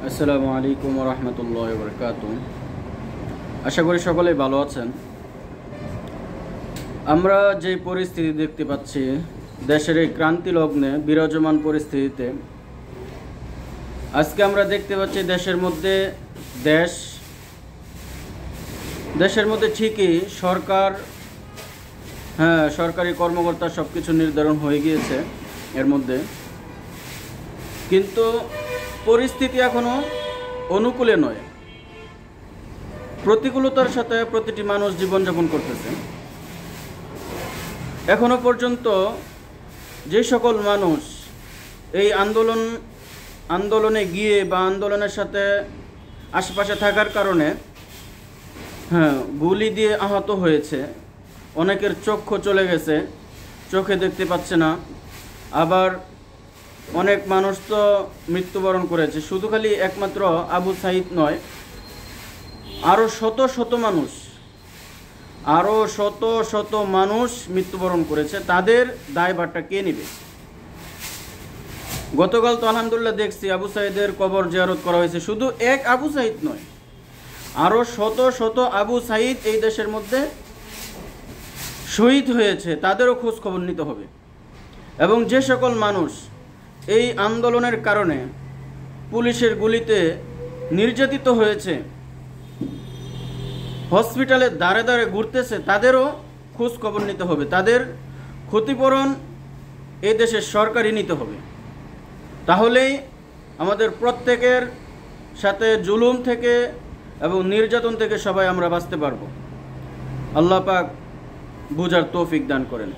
আসসালামু আলাইকুম ওয়া রাহমাতুল্লাহি ওয়া বারাকাতুহু। আশা করি সকলেই ভালো আছেন। আমরা যে পরিস্থিতি দেখতে পাচ্ছি, দেশের এই ক্রান্তি লগ্নে বিরাজমান পরিস্থিতিতে আজকে আমরা দেখতে পাচ্ছি দেশের মধ্যে ঠিকই সরকার, সরকারি কর্মকর্তা সব কিছু নির্ধারণ হয়ে গিয়েছে এর মধ্যে, কিন্তু পরিস্থিতি এখনো অনুকূলে নয়। প্রতিকূলতার সাথে প্রতিটি মানুষ জীবনযাপন করতেছে। এখনো পর্যন্ত যে সকল মানুষ এই আন্দোলনে গিয়ে বা আন্দোলনের সাথে আশেপাশে থাকার কারণে গুলি দিয়ে আহত হয়েছে, অনেকের চক্ষু চলে গেছে, চোখে দেখতে পাচ্ছে না, আবার অনেক মানুষ তো মৃত্যুবরণ করেছে। শুধু খালি একমাত্র আবু সাঈদ নয়, আরও শত শত মানুষ মৃত্যুবরণ করেছে। তাদের দায়ভারটা কে নেবে? গতকাল তো আলহামদুলিল্লাহ দেখছি আবু সাঈদের কবর জিয়ারত করা হয়েছে। শুধু এক আবু সাঈদ নয়, আরও শত আবু সাঈদ এই দেশের মধ্যে শহীদ হয়েছে, তাদেরও খোঁজ খবর নিতে হবে। এবং যে সকল মানুষ এই আন্দোলনের কারণে পুলিশের গুলিতে নির্যাতিত হয়েছে, হসপিটালে দাঁড়ে দাঁড়ে ঘুরতেছে, তাদেরও খোঁজ খবর নিতে হবে। তাদের ক্ষতিপূরণ এই দেশের সরকারই নিতে হবে। তাহলেই আমাদের প্রত্যেকের সাথে জুলুম থেকে এবং নির্যাতন থেকে সবাই আমরা বাঁচতে পারবো। আল্লাহ পাক বুঝার তৌফিক দান করেন।